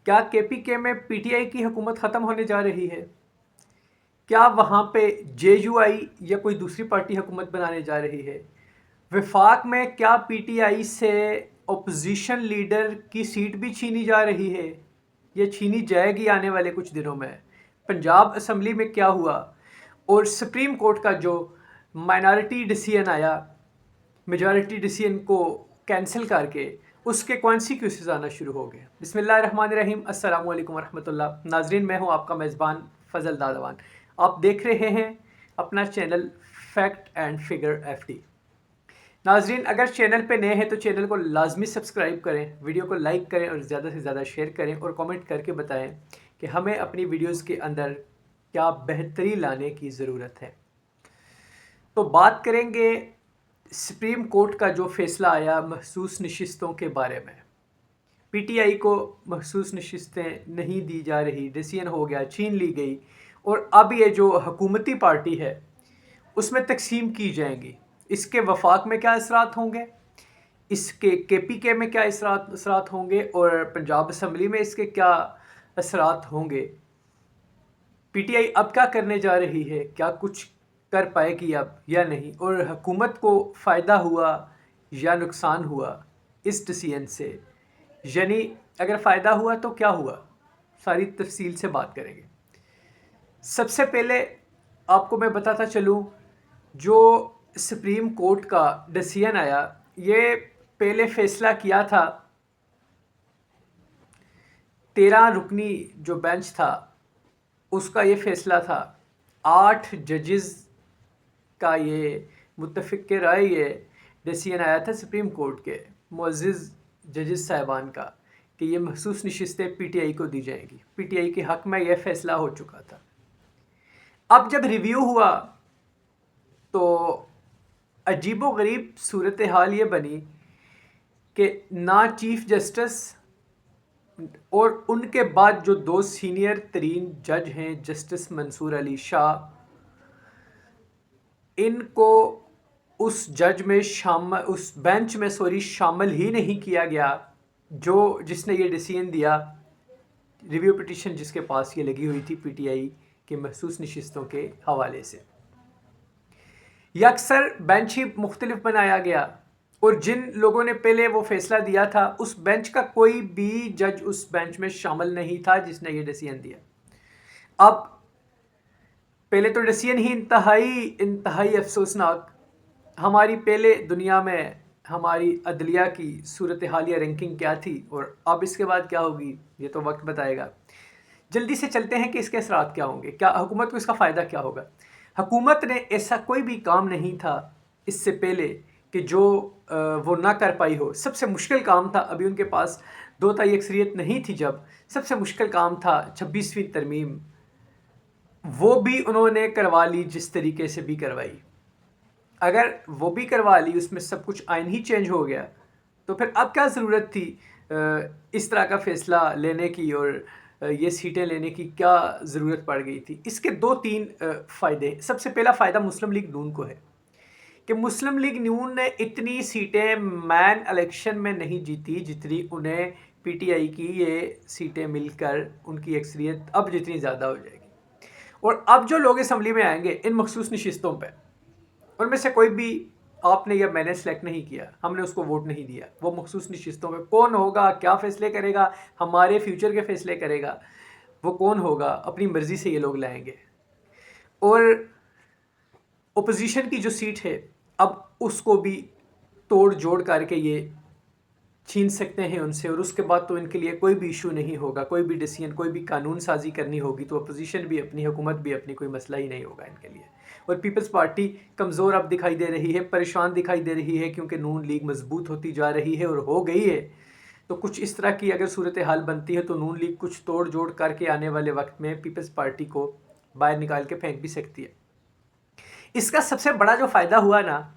क्या केपीके में पीटीआई की हुकूमत ख़त्म होने जा रही है? क्या वहाँ पे जेयूआई या कोई दूसरी पार्टी हुकूमत बनाने जा रही है? वफाक में क्या पीटीआई से ओपोजिशन लीडर की सीट भी छीनी जा रही है या छीनी जाएगी आने वाले कुछ दिनों में? पंजाब असम्बली में क्या हुआ? और सुप्रीम कोर्ट का जो माइनॉरिटी डिसीजन आया, मेजॉरिटी डिसीजन को कैंसिल करके उसके कॉन्सिक्वेंसेस आना शुरू हो गए। बिस्मिल्लाहिर्रहमानिर्रहीम, अस्सलाम वालेकुम वरहमतुल्लाह। नाजरीन, मैं हूँ आपका मेज़बान फ़ज़ल दादवान। आप देख रहे हैं अपना channel fact and figure FD. नाजरीन, अगर चैनल पे नए हैं तो चैनल को लाजमी सब्सक्राइब करें, वीडियो को लाइक करें और ज़्यादा से ज़्यादा शेयर करें और कमेंट करके बताएं कि हमें अपनी वीडियोस के अंदर क्या बेहतरी लाने की ज़रूरत है। तो बात करेंगे सुप्रीम कोर्ट का जो फ़ैसला आया महसूस नशिस्तों के बारे में। पीटीआई को महसूस नशिस्तें नहीं दी जा रही, डिसीजन हो गया, छीन ली गई और अब ये जो हुकूमती पार्टी है उसमें तकसीम की जाएंगी। इसके वफाक में क्या असरात होंगे, इसके केपीके में क्या असरात होंगे और पंजाब असम्बली में इसके क्या असरात होंगे। पीटीआई अब क्या करने जा रही है, क्या कुछ कर पाएगी अब या नहीं, और हुकूमत को फ़ायदा हुआ या नुकसान हुआ इस डिसीजन से, यानी अगर फ़ायदा हुआ तो क्या हुआ, सारी तफसील से बात करेंगे। सबसे पहले आपको मैं बताता चलूँ, जो सुप्रीम कोर्ट का डिसीजन आया, ये पहले फ़ैसला किया था 13 रुकनी जो बेंच था उसका ये फ़ैसला था। 8 जजेस का ये मुत्तफ़िक़ के राय ये डिसीजन आया था सुप्रीम कोर्ट के मुअज़्ज़िज़ जजेस साहिबान का कि ये महसूस नशिस्तें पीटीआई को दी जाएंगी। पीटीआई के हक़ में यह फ़ैसला हो चुका था। अब जब रिव्यू हुआ तो अजीबो गरीब सूरत हाल ये बनी कि ना चीफ़ जस्टिस और उनके बाद जो 2 सीनियर तरीन जज हैं जस्टिस मंसूर अली शाह, इनको उस बेंच में शामिल ही नहीं किया गया जिसने ये डिसीजन दिया। रिव्यू पिटीशन जिसके पास ये लगी हुई थी पीटीआई के महसूस नशिस्तों के हवाले से, यकसर बेंच ही मुख्तलिफ बनाया गया और जिन लोगों ने पहले वो फैसला दिया था उस बेंच का कोई भी जज उस बेंच में शामिल नहीं था जिसने ये डिसीजन दिया। अब पहले तो डिसीजन ही इंतहाई अफसोसनाक। हमारी पहले दुनिया में हमारी अदलिया की सूरत हालिया रैंकिंग क्या थी और अब इसके बाद क्या होगी ये तो वक्त बताएगा। जल्दी से चलते हैं कि इसके असरात क्या होंगे, क्या हुकूमत को इसका फ़ायदा क्या होगा। हुकूमत ने ऐसा कोई भी काम नहीं था इससे पहले कि जो वो ना कर पाई हो। सबसे मुश्किल काम था, अभी उनके पास 2 तिहाई अक्सरियत नहीं थी, जब सबसे मुश्किल काम था 26वीं तरमीम, वो भी उन्होंने करवा ली जिस तरीके से भी करवाई। अगर वो भी करवा ली, उसमें सब कुछ आइन ही चेंज हो गया, तो फिर अब क्या ज़रूरत थी इस तरह का फ़ैसला लेने की और ये सीटें लेने की क्या ज़रूरत पड़ गई थी। इसके 2-3 फ़ायदे। सबसे पहला फ़ायदा मुस्लिम लीग नून को है कि मुस्लिम लीग नून ने इतनी सीटें मैन इलेक्शन में नहीं जीती जितनी उन्हें पीटीआई की ये सीटें मिलकर उनकी अक्सरियत अब जितनी ज़्यादा हो जाएगी। और अब जो लोग असम्बली में आएंगे इन मखसूस नशिस्तों पर, उनमें से कोई भी आपने या मैंने सेलेक्ट नहीं किया, हमने उसको वोट नहीं दिया। वो मखसूस नशिस्तों में कौन होगा, क्या फ़ैसले करेगा, हमारे फ्यूचर के फ़ैसले करेगा, वो कौन होगा, अपनी मर्ज़ी से ये लोग लाएंगे। और ओपोजिशन की जो सीट है अब उसको भी तोड़ जोड़ करके ये छीन सकते हैं उनसे, और उसके बाद तो इनके लिए कोई भी इशू नहीं होगा। कोई भी डिसीजन, कोई भी कानून साजी करनी होगी तो अपोजिशन भी अपनी, हुकूमत भी अपनी, कोई मसला ही नहीं होगा इनके लिए। और पीपल्स पार्टी कमज़ोर अब दिखाई दे रही है, परेशान दिखाई दे रही है, क्योंकि नून लीग मजबूत होती जा रही है और हो गई है। तो कुछ इस तरह की अगर सूरत हाल बनती है तो नून लीग कुछ तोड़ जोड़ करके आने वाले वक्त में पीपल्स पार्टी को बाहर निकाल के फेंक भी सकती है। इसका सबसे बड़ा जो फ़ायदा हुआ ना,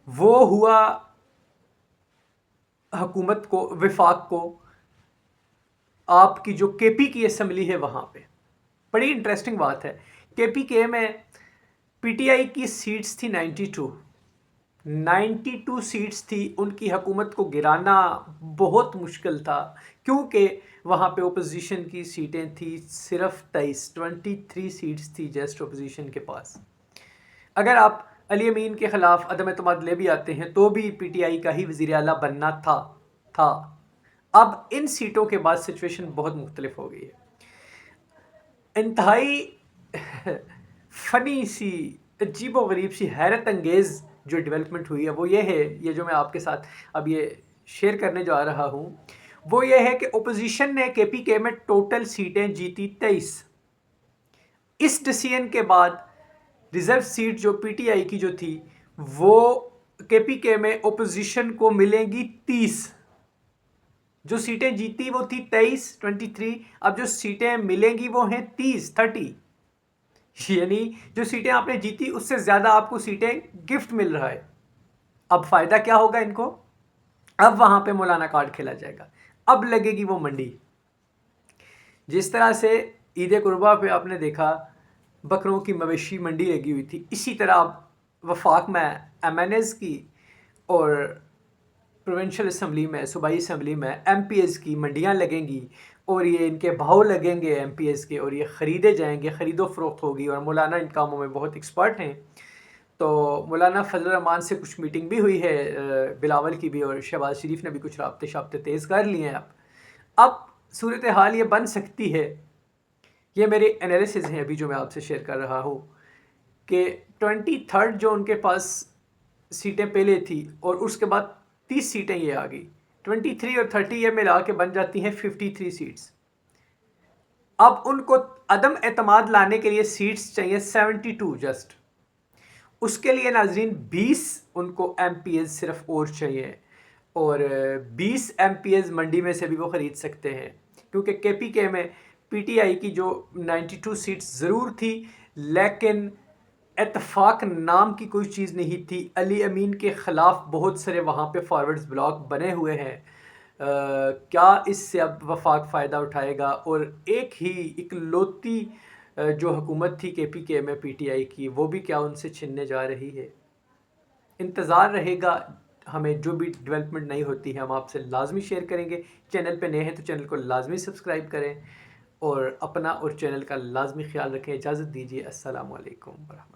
वो हुआ हुकूमत को, वफाक को। आपकी जो केपी की असम्बली है वहाँ पे बड़ी इंटरेस्टिंग बात है। केपी के में पीटीआई की सीट्स थी 92, 92 सीट्स थी, उनकी हुकूमत को गिराना बहुत मुश्किल था, क्योंकि वहाँ पे ओपोजिशन की सीटें थी सिर्फ 23 सीट्स थी जस्ट ओपोजिशन के पास। अगर आप अली अमीन के ख़िलाफ़ अदम एतमाद ले भी आते हैं तो भी पीटीआई का ही वज़ीर आला बनना था। अब इन सीटों के बाद सिचुएशन बहुत मुख्तलिफ हो गई है। इंतहाई फ़नी सी, अजीबो-गरीब सी, हैरत अंगेज़ जो डेवलपमेंट हुई है वो ये है, ये जो मैं आपके साथ अब ये शेयर करने जा रहा हूँ, वो ये है कि ओपोजिशन ने केपीके में टोटल सीटें जीती 23। इस डिसीजन के बाद रिज़र्व सीट जो पीटीआई की जो थी वो केपीके में ओपोजिशन को मिलेंगी 30। जो सीटें जीती वो थी 23, अब जो सीटें मिलेंगी वो हैं 30। यानी जो सीटें आपने जीती उससे ज़्यादा आपको सीटें गिफ्ट मिल रहा है। अब फ़ायदा क्या होगा इनको? अब वहाँ पे मौलाना कार्ड खेला जाएगा, अब लगेगी वो मंडी। जिस तरह से ईद कुर्बा पे आपने देखा बकरों की मवेशी मंडी लगी हुई थी, इसी तरह अब वफाक में एमएनएस की और प्रोविंशियल असम्बली में, सूबाई असम्बली में एमपीएस की मंडियाँ लगेंगी और ये इनके भाव लगेंगे एमपीएस के, और ये ख़रीदे जाएंगे, ख़रीदो फरोख्त होगी। और मौलाना इन कामों में बहुत एक्सपर्ट हैं। तो मौलाना फजल रहमान से कुछ मीटिंग भी हुई है, बिलावल की भी, और शहबाज शरीफ ने भी कुछ राब्ते शाब्ते तेज़ कर लिए हैं। अब सूरत हाल ये बन सकती है, ये मेरे एनालिसिस हैं अभी जो मैं आपसे शेयर कर रहा हूँ, कि 23 जो उनके पास सीटें पहले थी और उसके बाद 30 सीटें ये आ गई, 23 और 30 ये मिला के बन जाती हैं 53 सीट्स। अब उनको अदम एतमाद लाने के लिए सीट्स चाहिए 72 जस्ट। उसके लिए नाजरीन 20 उनको एमपीएस सिर्फ और चाहिए, और 20 एमपीएस मंडी में से भी वो ख़रीद सकते हैं, क्योंकि केपीके में पीटीआई की जो 92 सीट्स ज़रूर थी, लेकिन इत्तेफाक नाम की कोई चीज़ नहीं थी। अली अमीन के ख़िलाफ़ बहुत सारे वहाँ पे फॉरवर्ड्स ब्लॉक बने हुए हैं। क्या इससे अब वफाक फ़ायदा उठाएगा? और एक ही इकलौती जो हुकूमत थी केपीके में पीटीआई की, वो भी क्या उनसे छिनने जा रही है? इंतज़ार रहेगा। हमें जो भी डेवलपमेंट नहीं होती है हम आपसे लाजमी शेयर करेंगे। चैनल पे नए हैं तो चैनल को लाजमी सब्सक्राइब करें और अपना और चैनल का लाजमी ख्याल रखें। इजाज़त दीजिए। अस्सलामु अलैकुम वरहमतुल्लाह।